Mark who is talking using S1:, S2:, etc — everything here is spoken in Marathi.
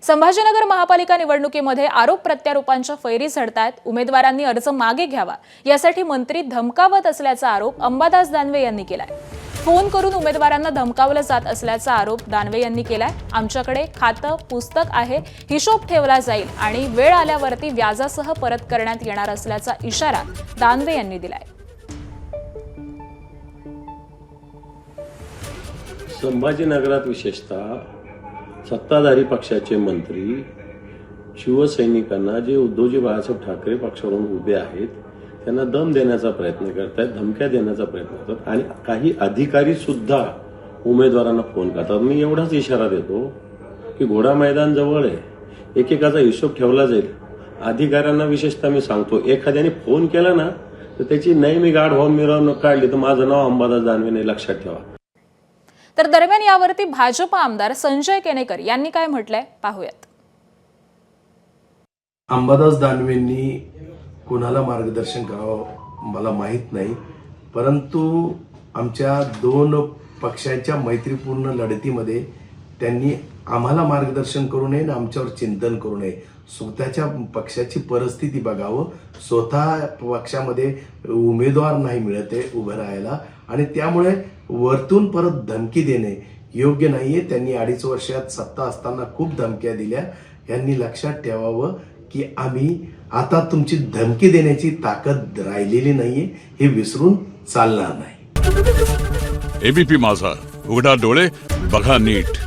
S1: संभाजीनगर महापालिका निवडणुकीमध्ये आरोप प्रत्यारोपांच्या फैरी झडतायत। उमेदवारांनी अर्ज मागे घ्यावा यासाठी मंत्री धमकावत असल्याचा आरोप अंबादास दानवे यांनी केलाय। फोन करून उमेदवारांना धमकावलं जात असल्याचा आरोप दानवे यांनी केलाय। आमच्याकडे खातं पुस्तक आहे, हिशोब ठेवला जाईल आणि वेळ आल्यावरती व्याजासह परत करण्यात येणार असल्याचा इशारा दानवे यांनी दिलाय।
S2: संभाजीनगरात विशेषतः सत्ताधारी पक्षाचे मंत्री शिवसैनिकांना जे उद्धवजी बाळासाहेब ठाकरे पक्षावरून उभे आहेत त्यांना दम देण्याचा प्रयत्न करतात, धमक्या देण्याचा प्रयत्न करतात आणि काही अधिकारी सुद्धा उमेदवारांना फोन करतात। मी एवढाच इशारा देतो की घोडा मैदान जवळ आहे, एकेकाचा हिशोब ठेवला जाईल। अधिकाऱ्यांना विशेषतः मी सांगतो, एखाद्याने फोन केला ना तर त्याची नाही मी गाढ होऊन मिरवणूक काढली तर माझं नाव अंबादास दानवे नाही, लक्षात ठेवा।
S1: तर दरम्यान यावरती भाजप आमदार संजय केनेकर यांनी काय म्हटलंय पाहूयात।
S3: अंबादास दानवेंनी कोणाला मार्गदर्शन करावं मला माहित नाही, परंतु आमच्या दोन पक्षाच्या मैत्रीपूर्ण लढतीमध्ये त्यांनी आम्हाला मार्गदर्शन करू नये आणि आमच्यावर चिंतन करू नये। स्वतःच्या पक्षाची परिस्थिती बघावं। स्वतः पक्षामध्ये उमेदवार नाही मिळते उभं राहायला आणि त्यामुळे वरतून परत धमकी देणे योग्य नाहीये। त्यांनी 2.5 वर्षात सत्ता असताना खूप धमक्या दिल्या। यांनी लक्षात ठेवावं की आम्ही आता तुमची धमकी देण्याची ताकद राहिलेली नाहीये, हे विसरून चालणार नाही।
S4: एबीपी माझा, उघडा डोळे बघा नीट।